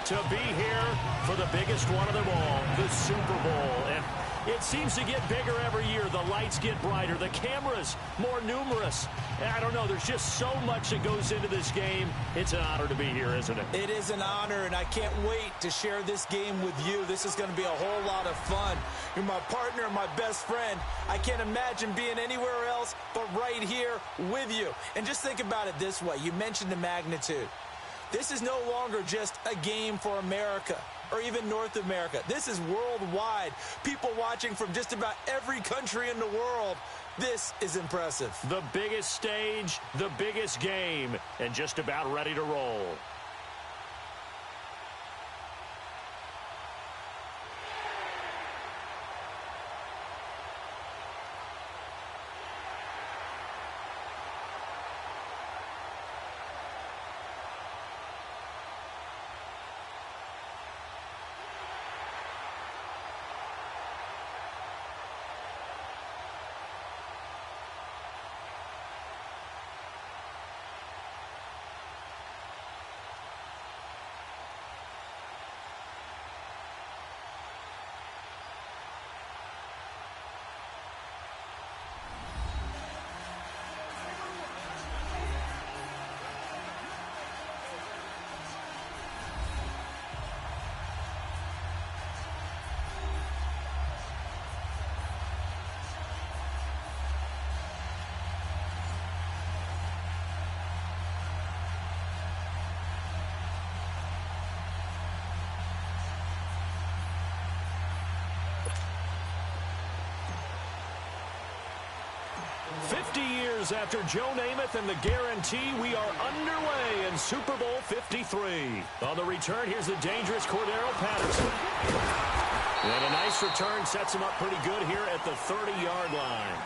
to be here for the biggest one of them all, the Super Bowl. And it seems to get bigger every year. The lights get brighter. The cameras more numerous. I don't know. There's just so much that goes into this game. It's an honor to be here, isn't it? It is an honor, and I can't wait to share this game with you. This is going to be a whole lot of fun. You're my partner, my best friend. I can't imagine being anywhere else but right here with you. And just think about it this way. You mentioned the magnitude. This is no longer just a game for America or even North America. This is worldwide. People watching from just about every country in the world. This is impressive. The biggest stage, the biggest game, and just about ready to roll. After Joe Namath and the guarantee, we are underway in Super Bowl 53. On the return, here's the dangerous Cordero Patterson. And a nice return sets him up pretty good here at the 30-yard line.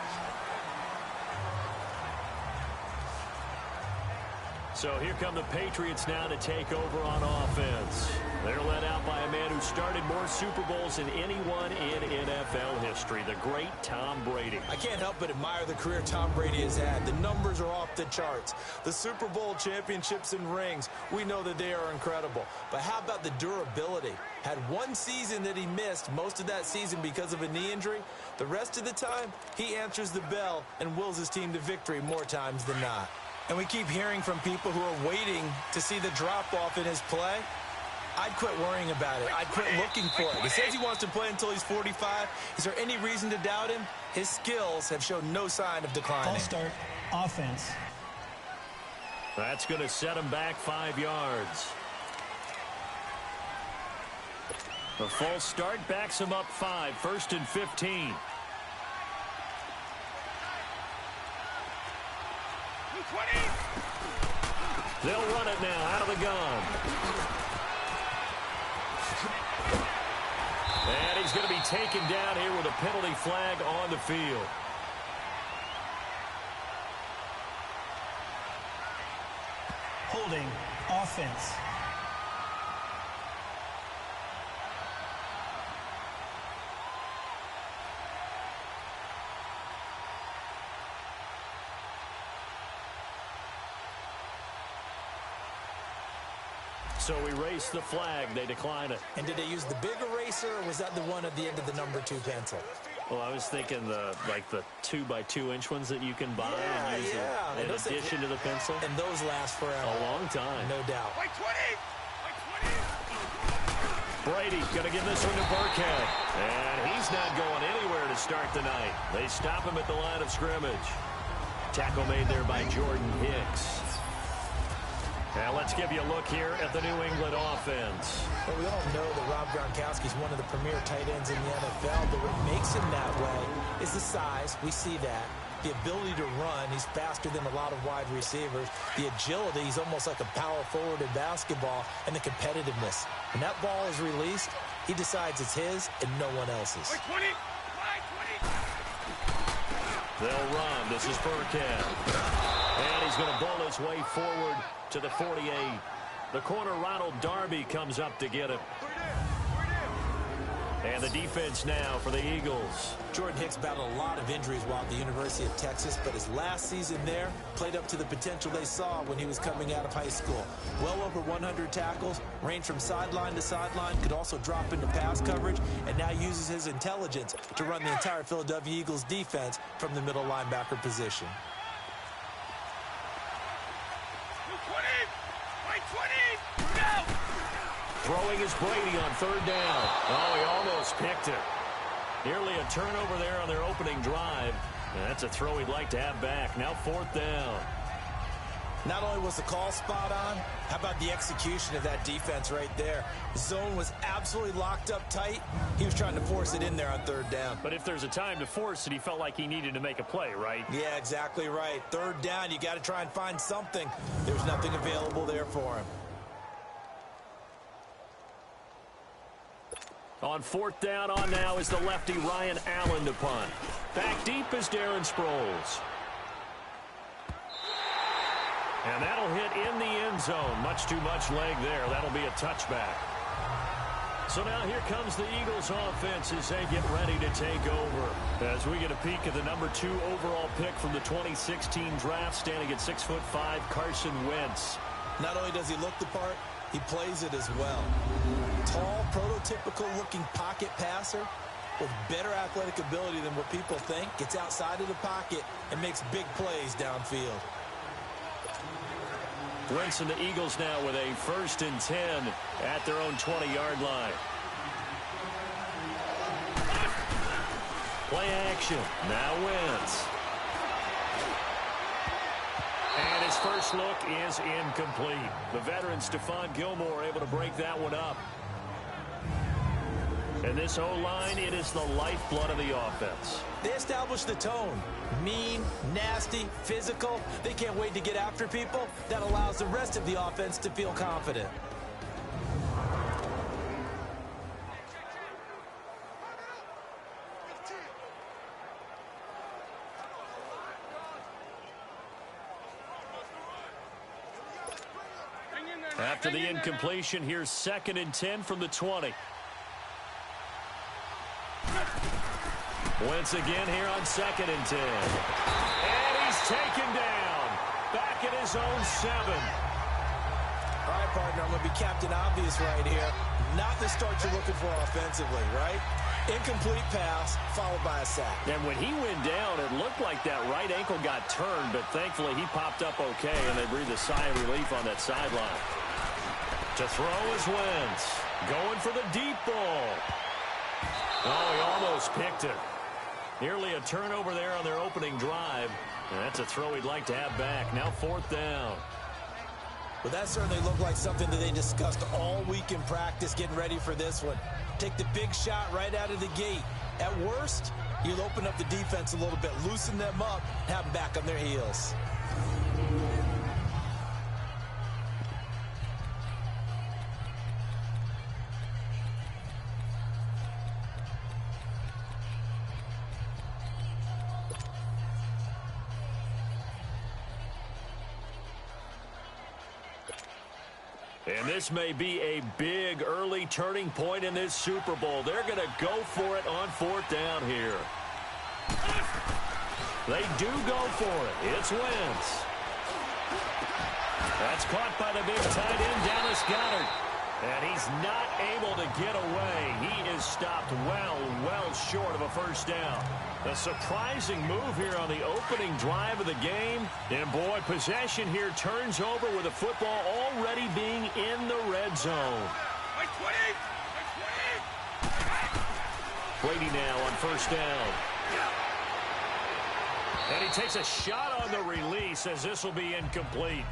So here come the Patriots now to take over on offense. They're led out by a man who started more Super Bowls than anyone in NFL history, the great Tom Brady. I can't help but admire the career Tom Brady has had. The numbers are off the charts. The Super Bowl championships and rings, we know that they are incredible. But how about the durability? Had one season that he missed, most of that season because of a knee injury. The rest of the time, he answers the bell and wills his team to victory more times than not. And we keep hearing from people who are waiting to see the drop-off in his play. I'd quit worrying about it. I'd quit looking for it. He says he wants to play until he's 45. Is there any reason to doubt him? His skills have shown no sign of declining. False start, offense. That's going to set him back 5 yards. The false start backs him up 5, 1st and 15. They'll run it now out of the gun. And he's going to be taken down here with a penalty flag on the field. Holding, offense. So we race the flag. They decline it. And did they use the big eraser, or was that the one at the end of the number 2 pencil? Well, I was thinking the 2x2-inch ones that you can buy and use in addition to the pencil. And those last forever. A long time. No doubt. Brady going to give this one to Burkhead. And he's not going anywhere to start the night. They stop him at the line of scrimmage. Tackle made there by Jordan Hicks. Now let's give you a look here at the New England offense. Well, we all know that Rob Gronkowski is one of the premier tight ends in the NFL, but what makes him that way is the size. We see that. The ability to run. He's faster than a lot of wide receivers. The agility. He's almost like a power forward in basketball. And the competitiveness. When that ball is released, he decides it's his and no one else's. They'll run. This is Burkhead. And he's going to bowl his way forward to the 48. The corner, Ronald Darby, comes up to get him. And the defense now for the Eagles. Jordan Hicks battled a lot of injuries while at the University of Texas, but his last season there played up to the potential they saw when he was coming out of high school. Well over 100 tackles, ranged from sideline to sideline, could also drop into pass coverage, and now uses his intelligence to run the entire Philadelphia Eagles defense from the middle linebacker position. Throwing is Brady on third down. Oh, he almost picked it. Nearly a turnover there on their opening drive. And that's a throw he'd like to have back. Now fourth down. Not only was the call spot on, how about the execution of that defense right there? The zone was absolutely locked up tight. He was trying to force it in there on third down. But if there's a time to force it, he felt like he needed to make a play, right? Yeah, exactly right. Third down, you got to try and find something. There's nothing available there for him. On fourth down on now is the lefty Ryan Allen to punt. Back deep is Darren Sproles. And that'll hit in the end zone. Much too much leg there. That'll be a touchback. So now here comes the Eagles offense as they get ready to take over. As we get a peek at the number 2 overall pick from the 2016 draft, standing at 6'5", Carson Wentz. Not only does he look the part, he plays it as well. Tall, prototypical-looking pocket passer with better athletic ability than what people think. Gets outside of the pocket and makes big plays downfield. Wentz and the Eagles now with a 1st and 10 at their own 20-yard line. Play action. Now Wentz. And his first look is incomplete. The veteran Stephon Gilmore able to break that one up. And this O-line, it is the lifeblood of the offense. They establish the tone. Mean, nasty, physical. They can't wait to get after people. That allows the rest of the offense to feel confident. After the incompletion, here's 2nd and 10 from the 20. Once again here on 2nd and 10. And he's taken down. Back at his own 7. All right, partner, I'm going to be Captain Obvious right here. Not the start you're looking for offensively, right? Incomplete pass, followed by a sack. And when he went down, it looked like that right ankle got turned, but thankfully he popped up okay, and they breathed a sigh of relief on that sideline. To throw is Wentz. Going for the deep ball. Oh, he almost picked it. Nearly a turnover there on their opening drive. And that's a throw he'd like to have back. Now 4th down. Well, that certainly looked like something that they discussed all week in practice getting ready for this one. Take the big shot right out of the gate. At worst, you'll open up the defense a little bit, loosen them up, have them back on their heels. And this may be a big early turning point in this Super Bowl. They're going to go for it on 4th down here. They do go for it. It's Wentz. That's caught by the big tight end, Dallas Goedert. And he's not able to get away. He is stopped well short of a 1st down. A surprising move here on the opening drive of the game. And boy, possession here turns over with the football already being in the red zone. Brady now on 1st down. And he takes a shot on the release as this will be incomplete.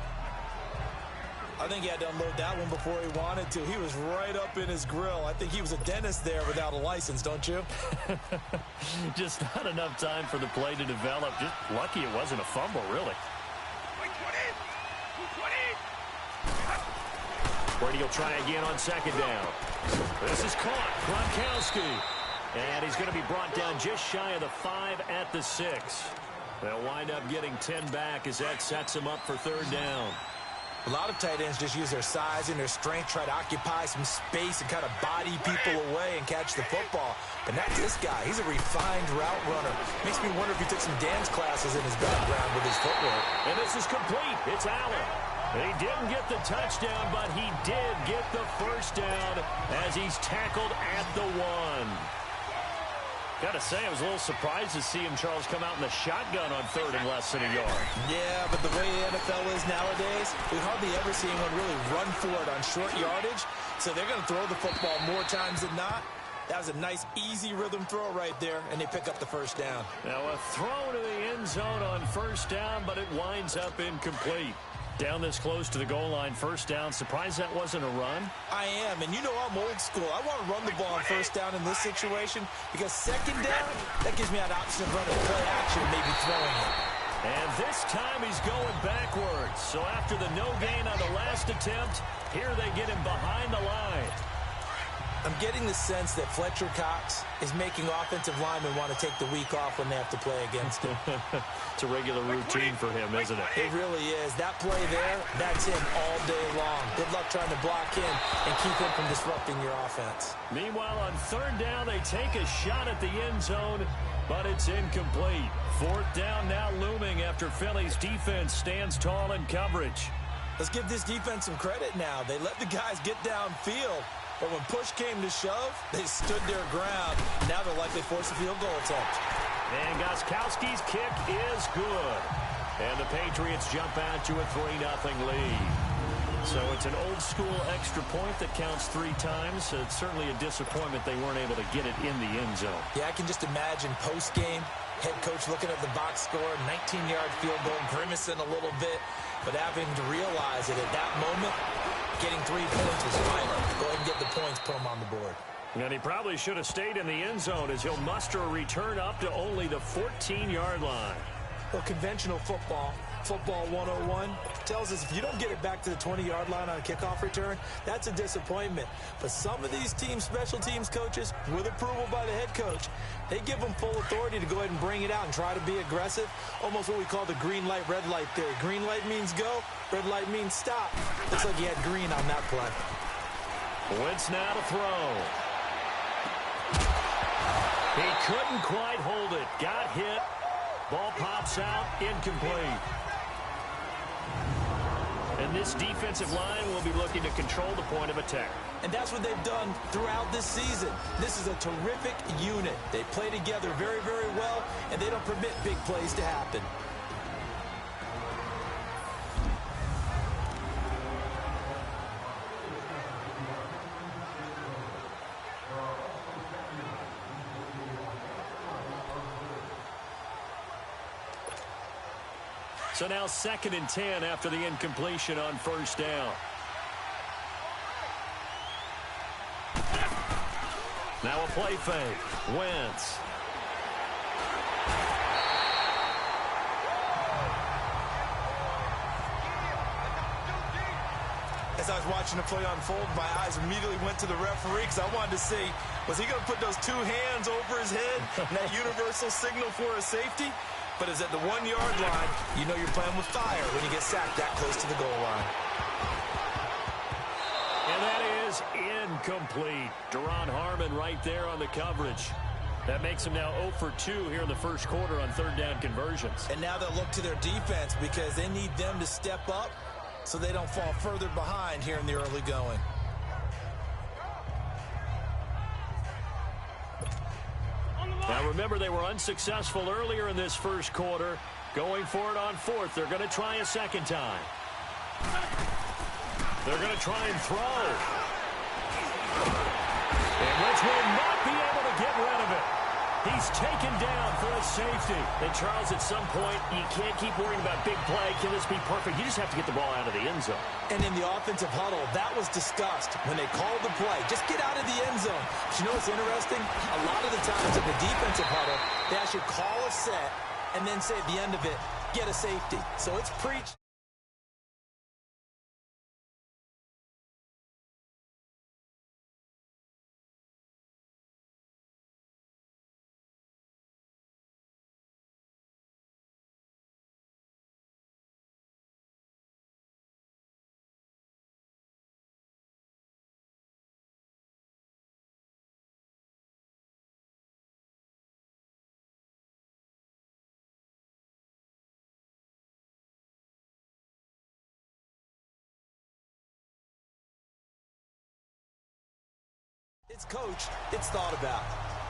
I think he had to unload that one before he wanted to. He was right up in his grill. I think he was a dentist there without a license, don't you? Just not enough time for the play to develop. Just lucky it wasn't a fumble, really. Brady will try again on 2nd down. This is caught. Gronkowski. And he's going to be brought down just shy of the 5 at the 6. They'll wind up getting 10 back as that sets him up for 3rd down. A lot of tight ends just use their size and their strength, try to occupy some space and kind of body people away and catch the football. But not this guy. He's a refined route runner. Makes me wonder if he took some dance classes in his background with his footwork. And this is complete. It's Allen. He didn't get the touchdown, but he did get the first down as he's tackled at the 1. Got to say, I was a little surprised to see him, Charles, come out in the shotgun on 3rd and less than a yard. Yeah, but the way the NFL is nowadays, we hardly ever see anyone really run for it on short yardage. So they're going to throw the football more times than not. That was a nice, easy rhythm throw right there, and they pick up the first down. Now a throw to the end zone on first down, but it winds up incomplete. Down this close to the goal line, first down. Surprised that wasn't a run? I am, and you know I'm old school. I want to run the ball on first down in this situation because second down, that gives me an option of running play action, maybe throwing it. And this time he's going backwards. So after the no gain on the last attempt, here they get him behind the line. I'm getting the sense that Fletcher Cox is making offensive linemen want to take the week off when they have to play against him. It's a regular routine for him, isn't it? It really is. That play there, that's him all day long. Good luck trying to block him and keep him from disrupting your offense. Meanwhile, on 3rd down, they take a shot at the end zone, but it's incomplete. 4th down now looming after Philly's defense stands tall in coverage. Let's give this defense some credit now. They let the guys get downfield. But when push came to shove, they stood their ground. Now they'll likely force a field goal attempt. And Gostkowski's kick is good. And the Patriots jump out to a 3-0 lead. So it's an old-school extra point that counts 3 times. It's certainly a disappointment they weren't able to get it in the end zone. Yeah, I can just imagine post-game, head coach looking at the box score, 19-yard field goal, grimacing a little bit, but having to realize that at that moment, getting 3 points was vital. Go ahead and get the points, put them on the board. And he probably should have stayed in the end zone as he'll muster a return up to only the 14-yard line. Well, conventional football 101, tells us if you don't get it back to the 20-yard line on a kickoff return, that's a disappointment. But some of these team special teams coaches, with approval by the head coach, they give them full authority to go ahead and bring it out and try to be aggressive, almost what we call the green light, red light theory. Green light means go, red light means stop. Looks like he had green on that play. Wentz now to throw. He couldn't quite hold it. Got hit. Ball pops out, incomplete. And this defensive line will be looking to control the point of attack. And that's what they've done throughout this season. This is a terrific unit. They play together very, very well, and they don't permit big plays to happen. So now 2nd and 10 after the incompletion on first down. Now a play fake. Wentz. As I was watching the play unfold, my eyes immediately went to the referee because I wanted to see, was he going to put those 2 hands over his head and that universal signal for a safety? But it's at the 1-yard line. You know you're playing with fire when you get sacked that close to the goal line. And that is incomplete. Deron Harmon right there on the coverage. That makes him now 0 for 2 here in the first quarter on 3rd down conversions. And now they'll look to their defense because they need them to step up so they don't fall further behind here in the early going. Now remember, they were unsuccessful earlier in this first quarter. Going for it on 4th. They're going to try a second time. They're going to try and throw. And Wentz will not be able to get rid of it. He's taken down for a safety. And Charles, at some point, you can't keep worrying about big play. Can this be perfect? You just have to get the ball out of the end zone. And in the offensive huddle, that was discussed when they called the play. Just get out of the end zone. But you know what's interesting? A lot of the times in the defensive huddle, they actually call a set and then say at the end of it, get a safety. So it's preached. It's coached, it's thought about.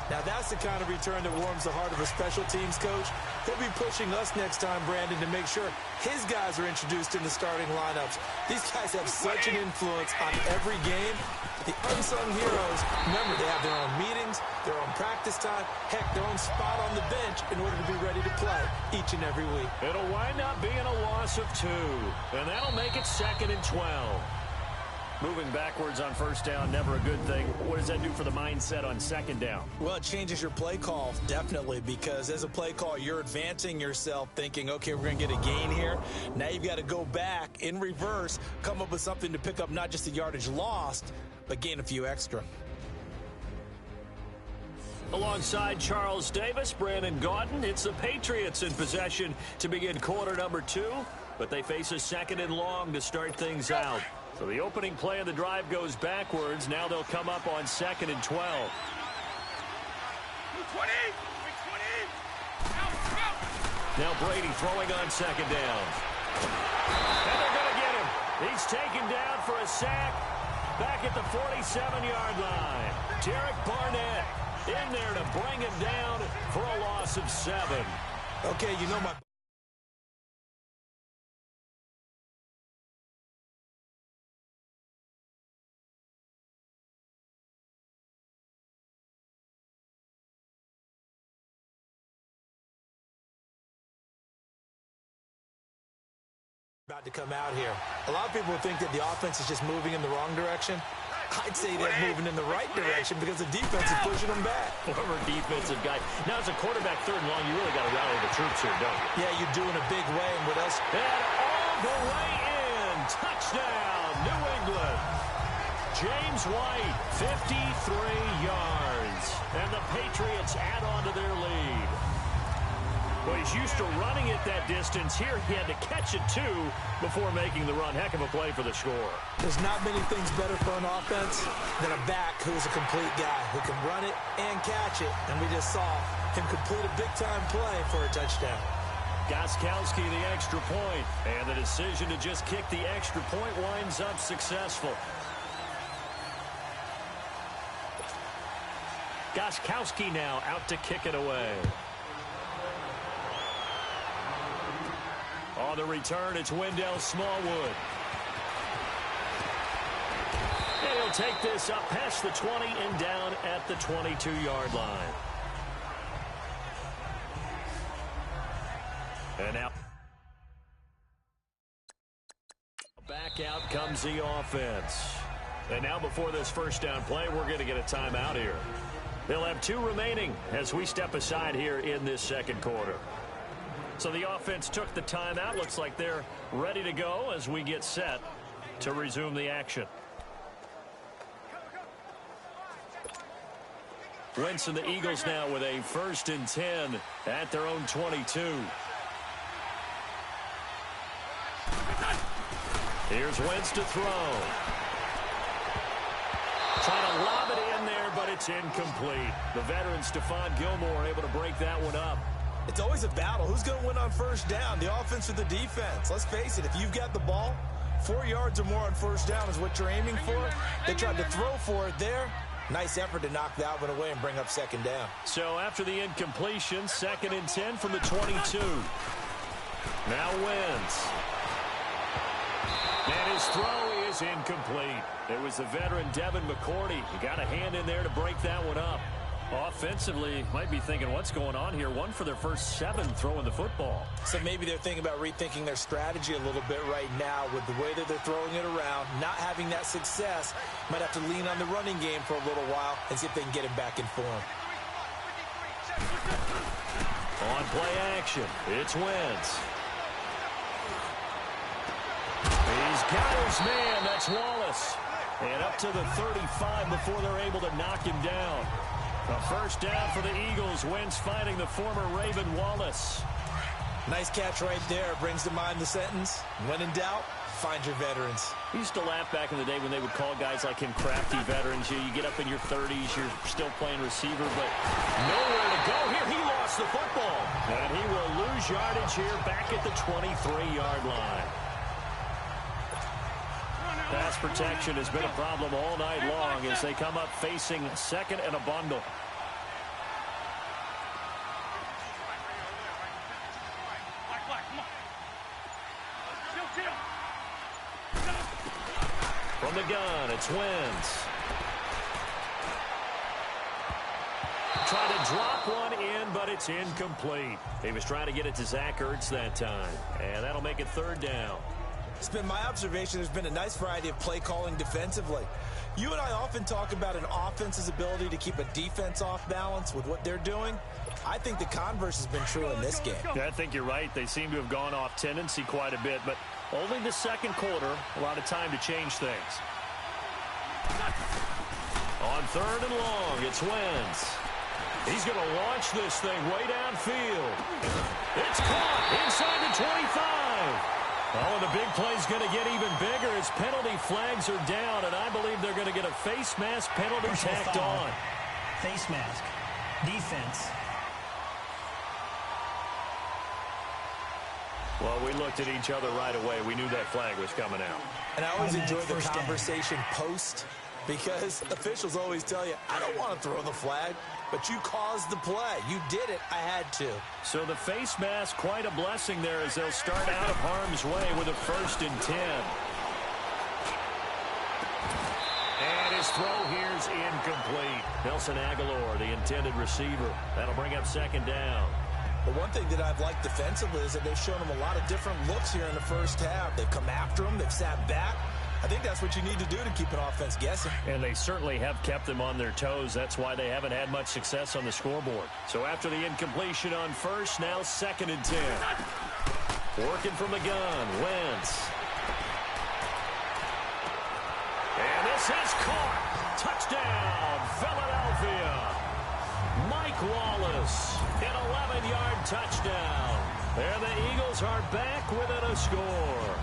Now that's the kind of return that warms the heart of a special teams coach. He'll be pushing us next time, Brandon, to make sure his guys are introduced in the starting lineups. These guys have such an influence on every game. The unsung heroes, remember, they have their own meetings, their own practice time, heck, their own spot on the bench in order to be ready to play each and every week. It'll wind up being a loss of 2, and that'll make it 2nd and 12. Moving backwards on first down, never a good thing. What does that do for the mindset on second down? Well, it changes your play call, definitely, because as a play call, you're advancing yourself thinking, okay, we're going to get a gain here. Now you've got to go back in reverse, come up with something to pick up not just the yardage lost, but gain a few extra. Alongside Charles Davis, Brandon Gaudin, it's the Patriots in possession to begin quarter number 2, but they face a 2nd and long to start things out. So the opening play of the drive goes backwards. Now they'll come up on 2nd and 12. Now Brady throwing on 2nd down. And they're going to get him. He's taken down for a sack back at the 47-yard line. Derek Barnett in there to bring him down for a loss of 7. Okay, you know my... about to come out here. A lot of people think that the offense is just moving in the wrong direction. I'd say they're moving in the right direction because the defense is pushing them back. Former defensive guy. Now as a quarterback 3rd and long, you really got to rally the troops here, don't you? Yeah, you do in a big way, and what else? And all the way in. Touchdown, New England. James White, 53 yards. And the Patriots add on to their lead. Well, he's used to running it that distance. Here he had to catch it, too, before making the run. Heck of a play for the score. There's not many things better for an offense than a back who is a complete guy who can run it and catch it. And we just saw him complete a big-time play for a touchdown. Gostkowski, the extra point. And the decision to just kick the extra point winds up successful. Gostkowski now out to kick it away. On the return, it's Wendell Smallwood. And he'll take this up past the 20 and down at the 22-yard line. And now back out comes the offense. And now before this first down play, we're going to get a timeout here. They'll have 2 remaining as we step aside here in this second quarter. So the offense took the timeout. Looks like they're ready to go as we get set to resume the action. Wentz and the Eagles now with a 1st and 10 at their own 22. Here's Wentz to throw. Trying to lob it in there, but it's incomplete. The veteran Stephon Gilmore able to break that one up. It's always a battle. Who's going to win on first down, the offense or the defense? Let's face it, if you've got the ball, 4 yards or more on first down is what you're aiming for. They tried to throw for it there. Nice effort to knock that one away and bring up 2nd down. So after the incompletion, 2nd and 10 from the 22. Now Wentz. And his throw is incomplete. It was the veteran Devin McCourty. He got a hand in there to break that one up. Offensively, might be thinking, what's going on here? 1 for their first 7 throwing the football. So maybe they're thinking about rethinking their strategy a little bit right now with the way that they're throwing it around, not having that success. Might have to lean on the running game for a little while and see if they can get him back in form. On play action, it's Wentz. He's got his man, that's Wallace. And up to the 35 before they're able to knock him down. A first down for the Eagles. Wentz finding the former Raven Wallace. Nice catch right there. Brings to mind the sentence, when in doubt, find your veterans. I used to laugh back in the day when they would call guys like him crafty veterans. You get up in your 30s, you're still playing receiver, but nowhere to go here. He lost the football. And he will lose yardage here back at the 23-yard line. Pass protection has been a problem all night long as they come up facing second and a bundle. From the gun, it's Wentz. Trying to drop one in, but it's incomplete. He was trying to get it to Zach Ertz that time, and that'll make it third down. It's been my observation there's been a nice variety of play calling defensively. You and I often talk about an offense's ability to keep a defense off balance with what they're doing. I think the converse has been true in this game. Yeah, I think you're right. They seem to have gone off tendency quite a bit, but only the second quarter, a lot of time to change things. On third and long, it's Wentz. He's going to launch this thing way downfield. It's caught inside the 25. Oh, and the big play's going to get even bigger as penalty flags are down, and I believe they're going to get a face mask penalty tacked on. Face mask. Defense. Well, we looked at each other right away. We knew that flag was coming out. And I always enjoy the conversation post because officials always tell you, I don't want to throw the flag, but you caused the play. You did it. I had to. So the face mask, quite a blessing there as they'll start out of harm's way with a 1st and 10. And his throw here's incomplete. Nelson Aguilar, the intended receiver. That'll bring up second down. But one thing that I've liked defensively is that they've shown them a lot of different looks here in the first half. They've come after them. They've sat back. I think that's what you need to do to keep an offense guessing. And they certainly have kept them on their toes. That's why they haven't had much success on the scoreboard. So after the incompletion on first, now 2nd and 10. Working from the gun, Wentz. And this is caught. Touchdown, Philadelphia. Mike Wallace, an 11-yard touchdown. And the Eagles are back within a score.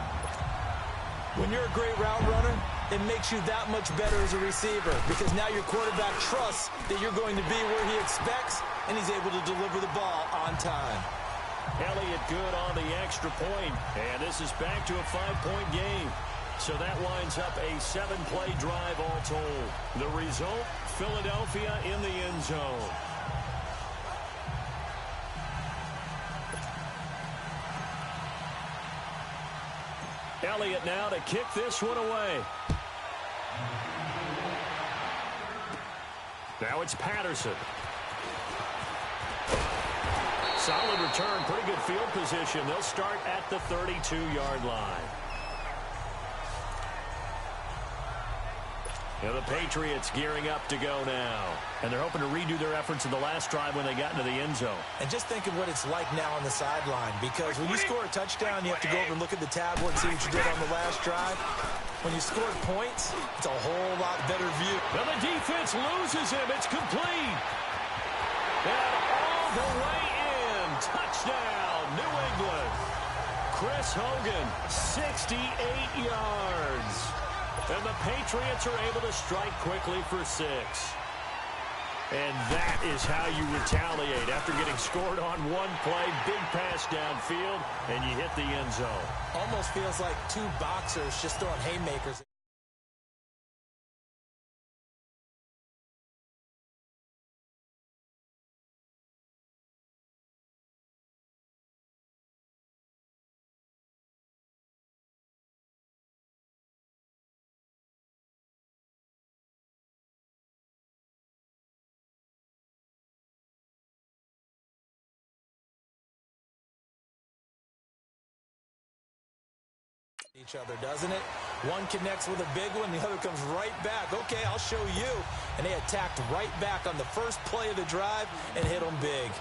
When you're a great route runner, it makes you that much better as a receiver because now your quarterback trusts that you're going to be where he expects, and he's able to deliver the ball on time. Elliott good on the extra point, and this is back to a 5-point game. So that winds up a 7-play drive all told. The result, Philadelphia in the end zone. Elliott now to kick this one away. Now it's Patterson. Solid return, pretty good field position. They'll start at the 32-yard line. Now the Patriots gearing up to go now. And they're hoping to redo their efforts in the last drive when they got into the end zone. And just think of what it's like now on the sideline, because when you score a touchdown, you have to go over and look at the tablet and see what you did on the last drive. When you scored points, it's a whole lot better view. Well, the defense loses him. It's complete. And all the way in. Touchdown, New England. Chris Hogan, 68 yards. And the Patriots are able to strike quickly for 6. And that is how you retaliate after getting scored on one play, big pass downfield, and you hit the end zone. Almost feels like two boxers just throwing haymakers. Each other, doesn't it? One connects with a big one, the other comes right back. Okay, I'll show you. And they attacked right back on the first play of the drive and hit them big.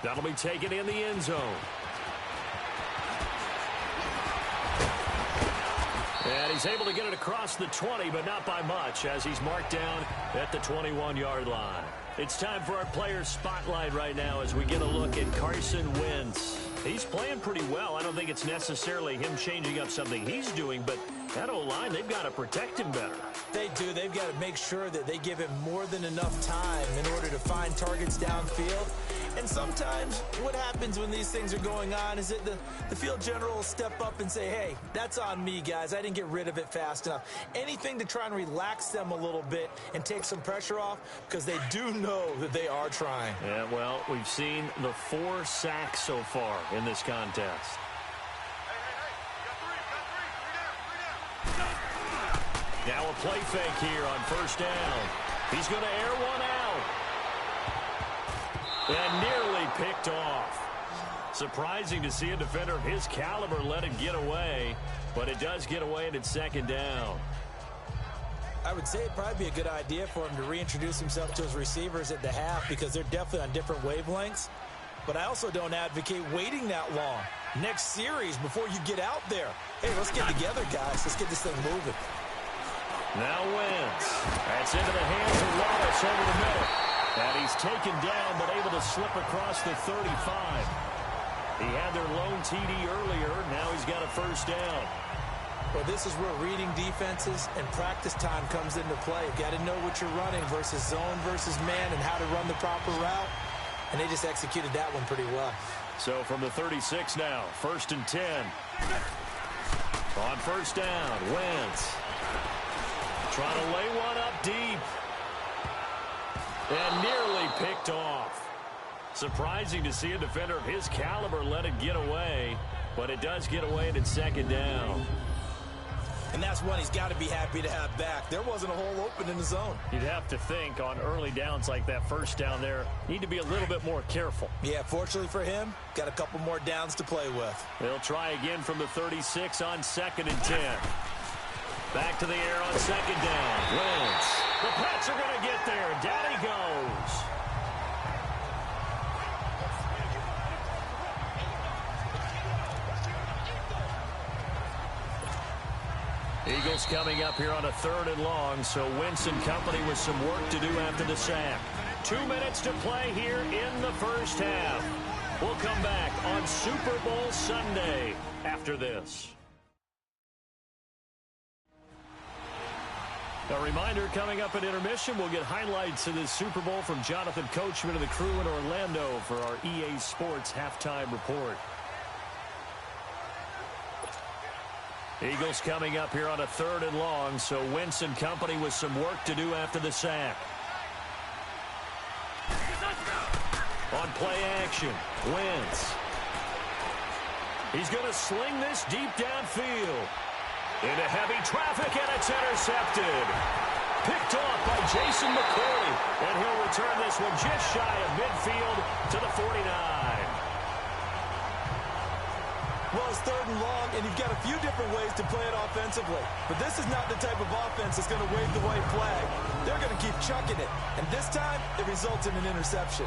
That'll be taken in the end zone. And he's able to get it across the 20, but not by much, as he's marked down at the 21-yard line. It's time for our player spotlight right now as we get a look at Carson Wentz. He's playing pretty well. I don't think it's necessarily him changing up something he's doing, but that O-line, they've got to protect him better. They do. They've got to make sure that they give him more than enough time in order to find targets downfield. And sometimes what happens when these things are going on is that the field general will step up and say, hey, that's on me, guys. I didn't get rid of it fast enough. Anything to try and relax them a little bit and take some pressure off, because they do know that they are trying. Yeah, well, we've seen the 4 sacks so far in this contest. Now a play fake here on first down. He's going to air one out. And nearly picked off. Surprising to see a defender of his caliber let it get away, but it does get away and it's second down. I would say it'd probably be a good idea for him to reintroduce himself to his receivers at the half, because they're definitely on different wavelengths. But I also don't advocate waiting that long. Next series before you get out there. Hey, let's get together, guys. Let's get this thing moving. Now Wentz. That's into the hands of Wallace over the middle. And he's taken down, but able to slip across the 35. He had their lone TD earlier. Now he's got a first down. Well, this is where reading defenses and practice time comes into play. You got to know what you're running versus zone versus man and how to run the proper route. And they just executed that one pretty well. So from the 36 now, 1st and 10. On first down, Wentz. Trying to lay one up deep. And nearly picked off. Surprising to see a defender of his caliber let it get away, but it does get away and it's second down. And that's one he's got to be happy to have back. There wasn't a hole open in the zone. You'd have to think on early downs like that first down there, need to be a little bit more careful. Yeah, fortunately for him, got a couple more downs to play with. They'll try again from the 36 on 2nd and 10. Back to the air on second down. Wentz. The Pats are going to get there. Down he goes. Eagles coming up here on a 3rd and long, so Wentz and company with some work to do after the sack. 2 minutes to play here in the first half. We'll come back on Super Bowl Sunday after this. A reminder, coming up at intermission, we'll get highlights of this Super Bowl from Jonathan Coachman and the crew in Orlando for our EA Sports halftime report. Eagles coming up here on a 3rd and long, so Wentz and company with some work to do after the sack. On play action, Wentz. He's going to sling this deep downfield. Into heavy traffic, and it's intercepted. Picked off by Jason McCourty, and he'll return this one just shy of midfield to the 49. Well, it's 3rd and long, and you've got a few different ways to play it offensively. But this is not the type of offense that's going to wave the white flag. They're going to keep chucking it. And this time, it results in an interception.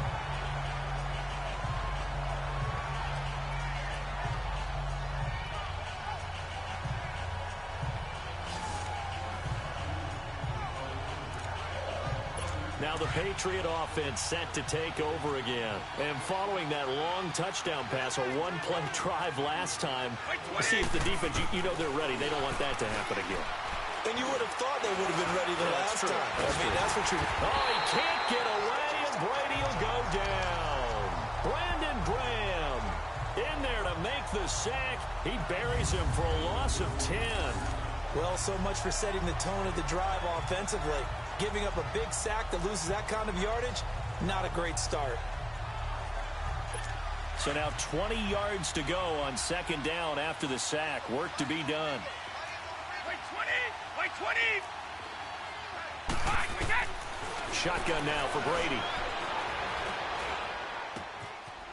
Now the Patriot offense set to take over again. And following that long touchdown pass, a one-play drive last time, see if the defense, you know they're ready. They don't want that to happen again. And you would have thought they would have been ready the last time. That's what you... Oh, he can't get away, and Brady will go down. Brandon Graham in there to make the sack. He buries him for a loss of 10. Well, so much for setting the tone of the drive offensively. Giving up a big sack that loses that kind of yardage, not a great start. So now 20 yards to go on 2nd down after the sack. Work to be done. Wait 20! Shotgun now for Brady.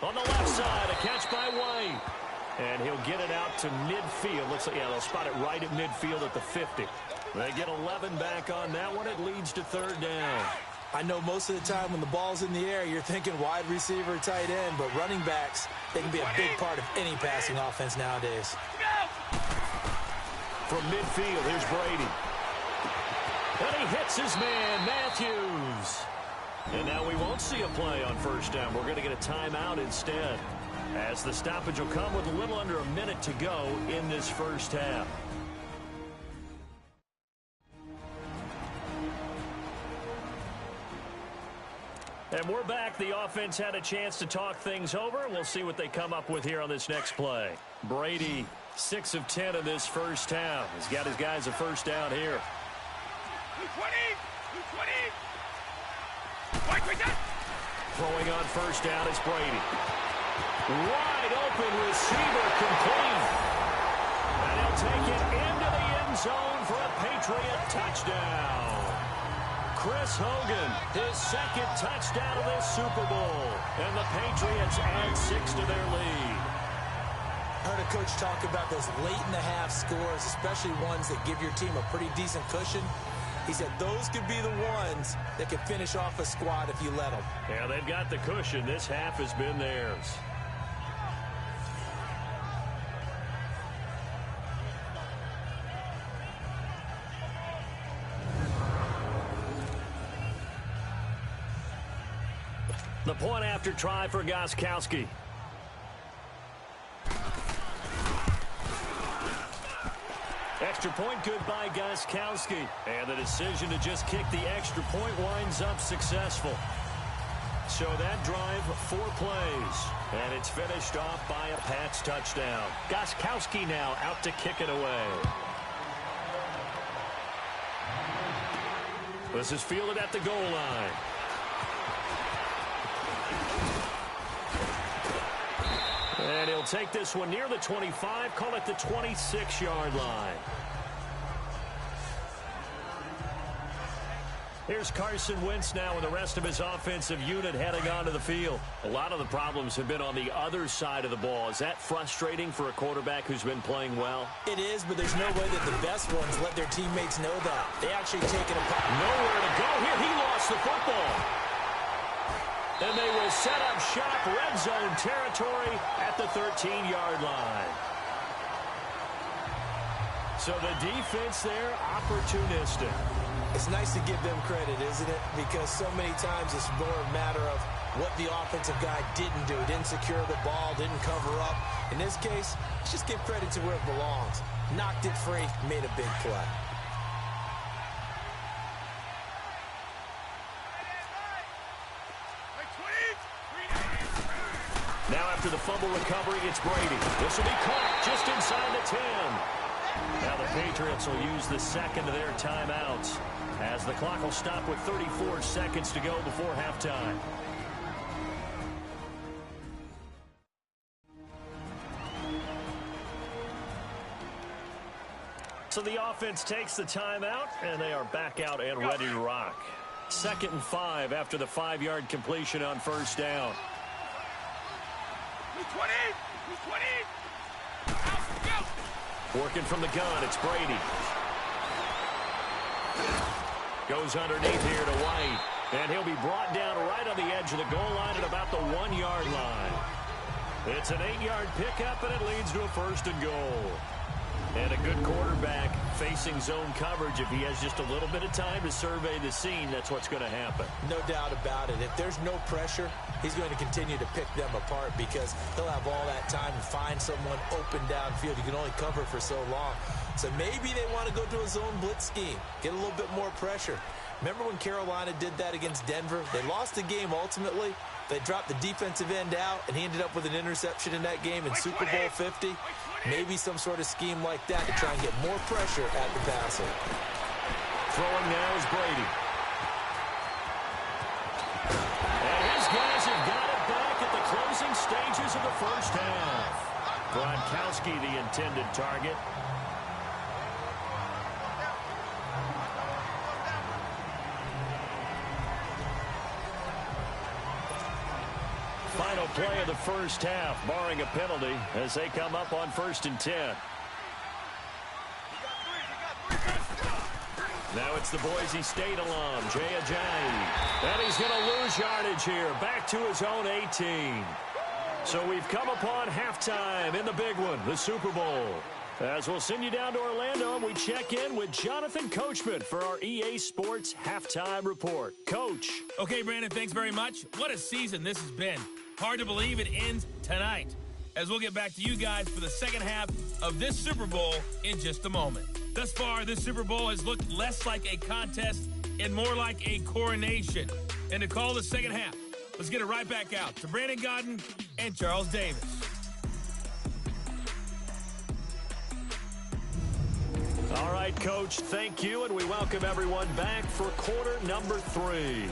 On the left side, a catch by White. And he'll get it out to midfield. Looks like, yeah, they'll spot it right at midfield at the 50. They get 11 back on that one. It leads to 3rd down. I know most of the time when the ball's in the air, you're thinking wide receiver, tight end, but running backs, they can be a big part of any passing offense nowadays. From midfield, here's Brady. And he hits his man, Matthews. And now we won't see a play on 1st down. We're going to get a timeout instead, as the stoppage will come with a little under a minute to go in this first half. And we're back. The offense had a chance to talk things over. We'll see what they come up with here on this next play. Brady, 6 of 10 in this first half. He's got his guys a first down here. 220. Throwing on first down is Brady. Wide open receiver complete. And he'll take it into the end zone for a Patriot touchdown. Chris Hogan, his second touchdown of this Super Bowl. And the Patriots add 6 to their lead. I heard a coach talk about those late-in-the-half scores, especially ones that give your team a pretty decent cushion. He said those could be the ones that could finish off a squad if you let them. Yeah, they've got the cushion. This half has been theirs. The point after try for Gostkowski. Extra point good by Gostkowski. And the decision to just kick the extra point winds up successful. So that drive, 4 plays. And it's finished off by a Pats touchdown. Gostkowski now out to kick it away. This is fielded at the goal line. And he'll take this one near the 25, call it the 26-yard line. Here's Carson Wentz now with the rest of his offensive unit heading onto the field. A lot of the problems have been on the other side of the ball. Is that frustrating for a quarterback who's been playing well? It is, but there's no way that the best ones let their teammates know that. They actually take it apart. Nowhere to go here. He lost the football. And they will set up shop, red zone territory at the 13-yard line. So the defense there, opportunistic. It's nice to give them credit, isn't it? Because so many times it's more a matter of what the offensive guy didn't do. Didn't secure the ball, didn't cover up. In this case, let's just give credit to where it belongs. Knocked it free, made a big play. Now after the fumble recovery, it's Brady. This will be caught just inside the 10. Now the Patriots will use the second of their timeouts as the clock will stop with 34 seconds to go before halftime. So the offense takes the timeout, and they are back out and ready to rock. 2nd and 5 after the 5-yard completion on first down. 220. Working from the gun, it's Brady. Goes underneath here to White. And he'll be brought down right on the edge of the goal line at about the 1-yard line. It's an 8-yard pickup, and it leads to a 1st and goal. And a good quarterback facing zone coverage. If he has just a little bit of time to survey the scene, that's what's going to happen. No doubt about it. If there's no pressure, he's going to continue to pick them apart because he'll have all that time to find someone open downfield. You can only cover for so long. So maybe they want to go to a zone blitz scheme, get a little bit more pressure. Remember when Carolina did that against Denver? They lost the game ultimately. They dropped the defensive end out, and he ended up with an interception in that game in Super Bowl 50. Maybe some sort of scheme like that to try and get more pressure at the passer. Throwing now is Brady. And his guys have got it back at the closing stages of the first half. Gronkowski, the intended target. Final play of the first half, barring a penalty, as they come up on 1st and 10. Now it's the Boise State alum, Jhayer. And he's going to lose yardage here, back to his own 18. So we've come upon halftime in the big one, the Super Bowl. As we'll send you down to Orlando, and we check in with Jonathan Coachman for our EA Sports Halftime Report. Coach. Okay, Brandon, thanks very much. What a season this has been. Hard to believe it ends tonight, as we'll get back to you guys for the second half of this Super Bowl in just a moment. Thus far, this Super Bowl has looked less like a contest and more like a coronation. And to call the second half Let's get it right back out to Brandon Godden and Charles Davis. All right, Coach, thank you, and we welcome everyone back for quarter number 3.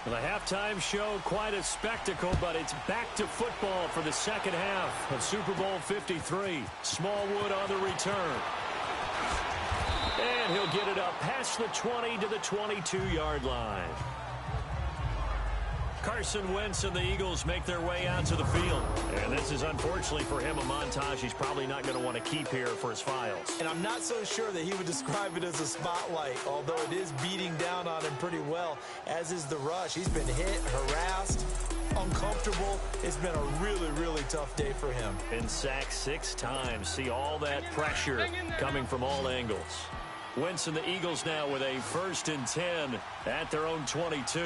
The halftime show, quite a spectacle, but it's back to football for the second half of Super Bowl 53. Smallwood on the return. And he'll get it up past the 20 to the 22-yard line. Carson Wentz and the Eagles make their way out to the field. And this is, unfortunately for him, a montage he's probably not going to want to keep here for his files. And I'm not so sure that he would describe it as a spotlight, although it is beating down on him pretty well, as is the rush. He's been hit, harassed, uncomfortable. It's been a really, really tough day for him. Been sacked 6 times. See all that pressure coming from all angles. Wentz and the Eagles now with a 1st and 10 at their own 22.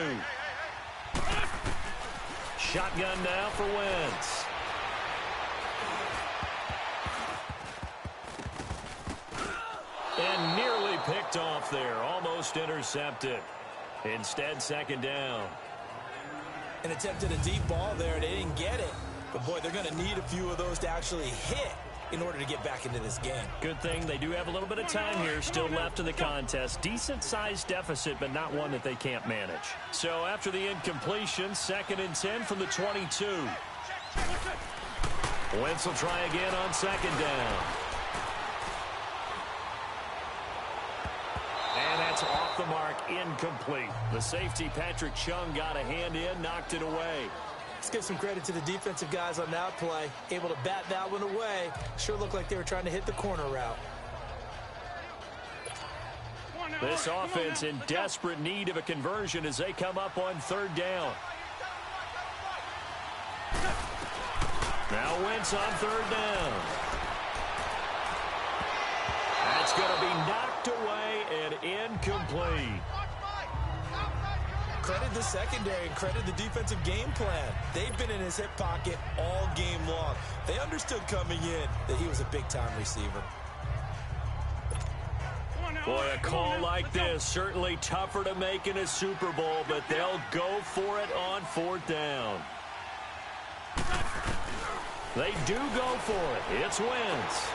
Shotgun now for Wentz. And nearly picked off there. Almost intercepted. Instead, 2nd down. And attempted a deep ball there. They didn't get it. But, boy, they're going to need a few of those to actually hit in order to get back into this game. Good thing they do have a little bit of time here still left in the contest. Decent-sized deficit, but not one that they can't manage. So after the incompletion, 2nd and 10 from the 22. Wentz will try again on 2nd down. And that's off the mark, incomplete. The safety, Patrick Chung, got a hand in, knocked it away. Let's give some credit to the defensive guys on that play. Able to bat that one away. Sure looked like they were trying to hit the corner route. This offense in desperate need of a conversion as they come up on 3rd down. Now Wentz on 3rd down. That's going to be knocked away and incomplete. Credit the secondary and credit the defensive game plan. They've been in his hip pocket all game long. They understood coming in that he was a big-time receiver. Boy, a call like this, certainly tougher to make in a Super Bowl, but they'll go for it on 4th down. They do go for it. It's Wentz.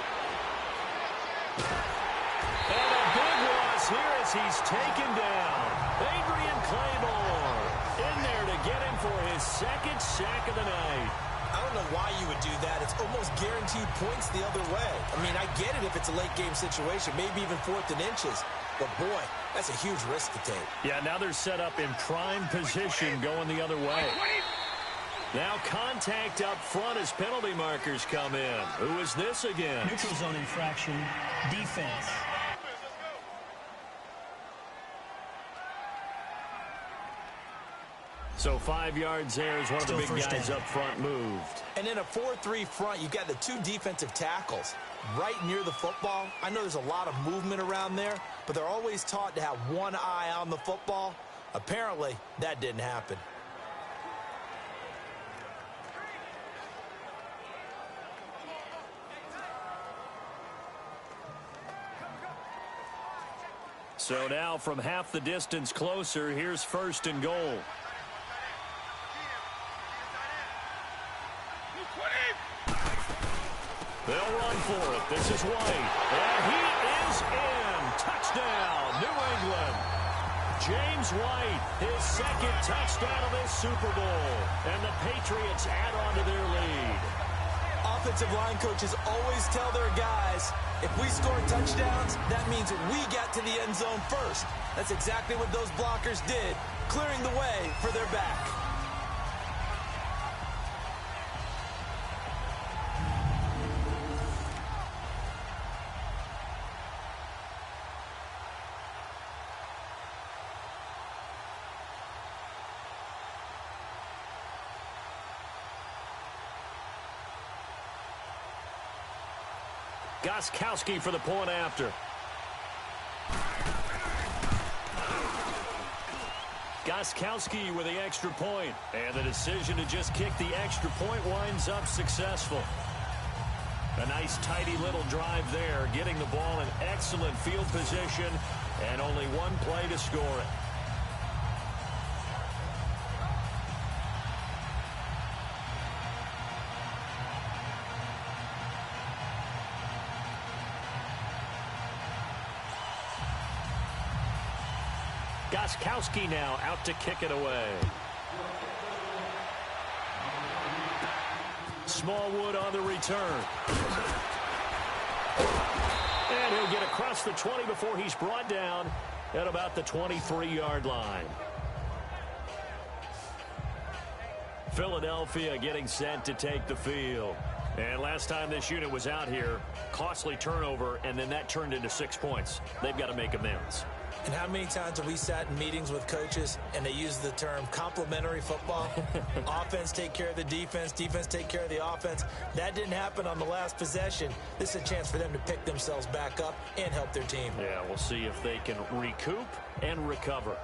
And a big loss here as he's taken down. Adrian Claymore in there to get him for his 2nd sack of the night. I don't know why you would do that. It's almost guaranteed points the other way. I mean, I get it if it's a late game situation, maybe even 4th and inches. But, boy, that's a huge risk to take. Yeah, now they're set up in prime position going the other way. Now contact up front as penalty markers come in. Who is this again? Neutral zone infraction, defense. So 5 yards there as one of the big guys up front moved. And in a 4-3 front, you've got the 2 defensive tackles right near the football. I know there's a lot of movement around there, but they're always taught to have one eye on the football. Apparently, that didn't happen. So now from half the distance closer, here's 1st and goal. They'll run for it. This is White. And he is in. Touchdown, New England. James White, his 2nd touchdown of this Super Bowl. And the Patriots add on to their lead. Offensive line coaches always tell their guys, if we score touchdowns, that means we get to the end zone first. That's exactly what those blockers did, clearing the way for their back. Gostkowski for the point after. Gostkowski with the extra point. And the decision to just kick the extra point winds up successful. A nice, tidy little drive there, getting the ball in excellent field position, and only one play to score it. Gostkowski now out to kick it away. Smallwood on the return. And he'll get across the 20 before he's brought down at about the 23-yard line. Philadelphia getting set to take the field. And last time this unit was out here, costly turnover, and then that turned into 6 points. They've got to make amends. And how many times have we sat in meetings with coaches and they use the term complementary football? Offense take care of the defense, defense take care of the offense. That didn't happen on the last possession. This is a chance for them to pick themselves back up and help their team. Yeah, we'll see if they can recoup and recover.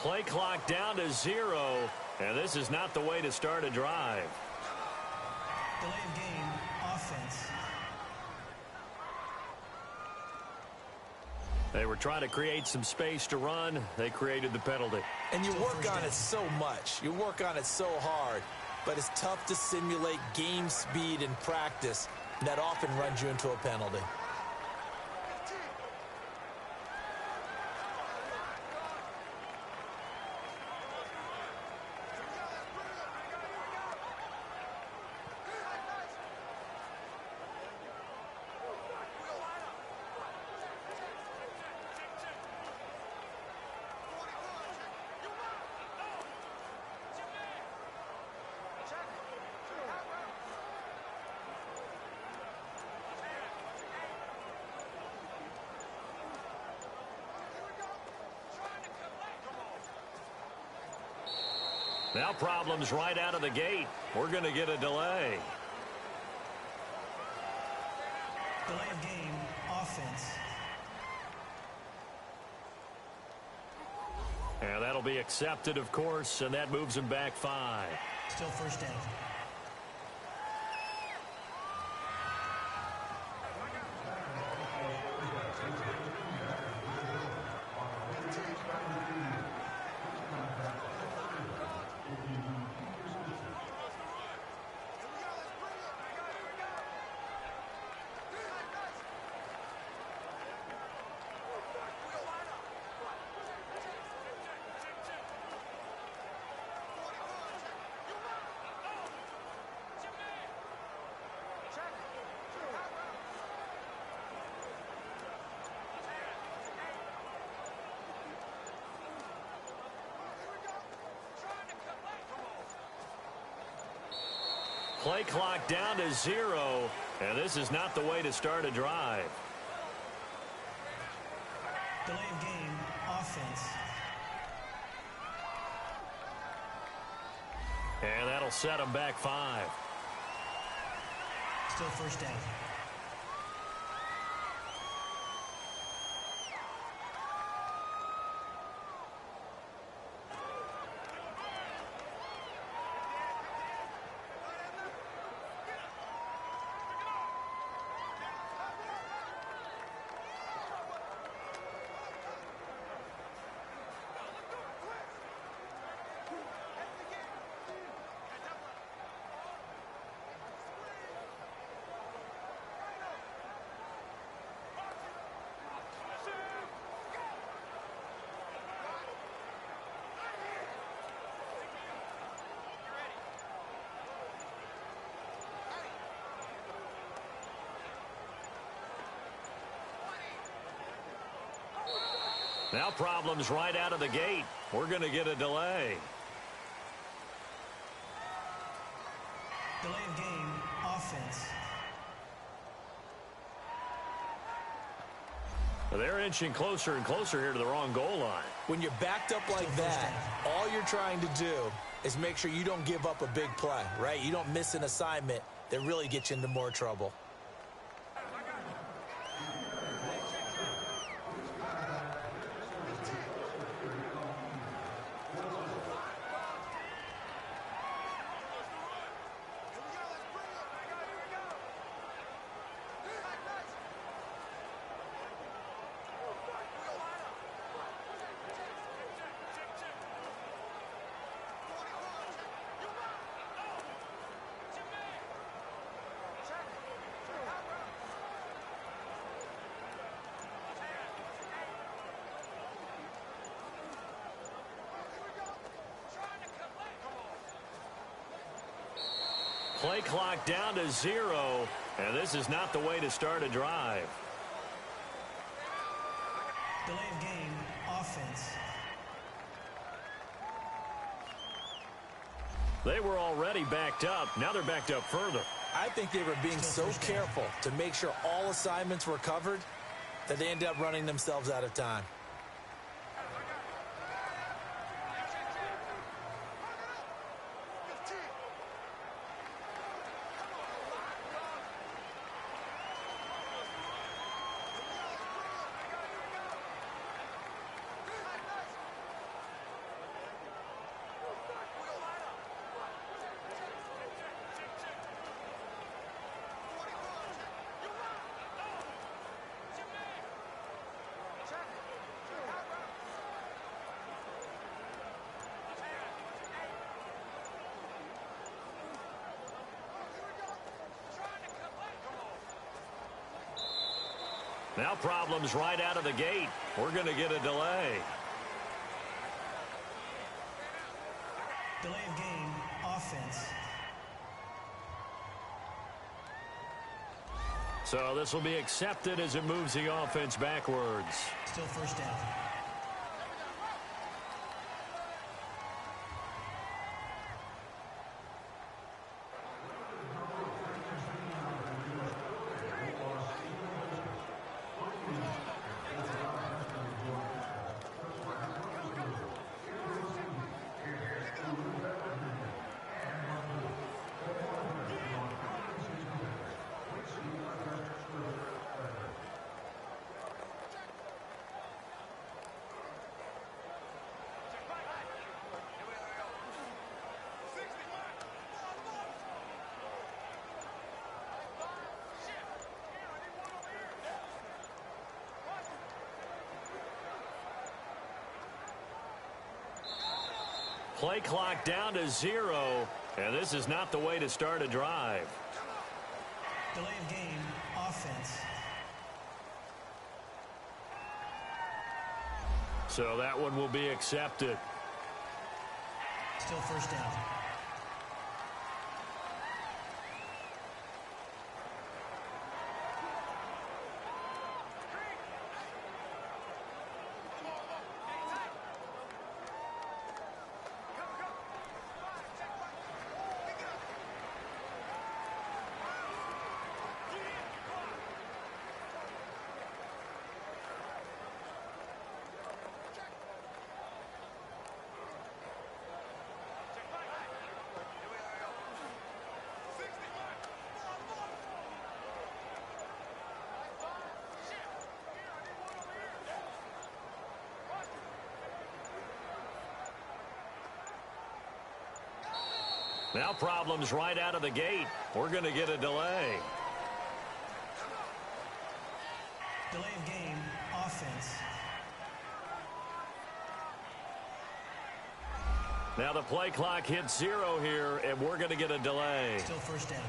Play clock down to 0, and this is not the way to start a drive. Delay of game, offense. They were trying to create some space to run. They created the penalty. And you work on it so much. You work on it so hard. But it's tough to simulate game speed in practice. And that often runs you into a penalty. Now problems right out of the gate. We're going to get a delay. Delay of game, offense. And that'll be accepted, of course, and that moves him back 5. Still first down. Play clock down to 0, and this is not the way to start a drive. Delay of game, offense. And that'll set him back 5. Still first down. Now problems right out of the gate. We're going to get a delay. Delay of game, offense. They're inching closer and closer here to the wrong goal line. When you're backed up like that, all you're trying to do is make sure you don't give up a big play, right? You don't miss an assignment that really gets you into more trouble. Play clock down to 0, and this is not the way to start a drive. Delay of game, offense. They were already backed up. Now they're backed up further. I think they were being so careful to make sure all assignments were covered that they ended up running themselves out of time. Now problems right out of the gate. We're going to get a delay. Delay of game, offense. So this will be accepted as it moves the offense backwards. Still first down. Play clock down to 0, and this is not the way to start a drive. Delay of game, offense. So that one will be accepted. Still first down. Now problems right out of the gate. We're going to get a delay. Delay of game, offense. Now the play clock hits 0 here, and we're going to get a delay. Still first down.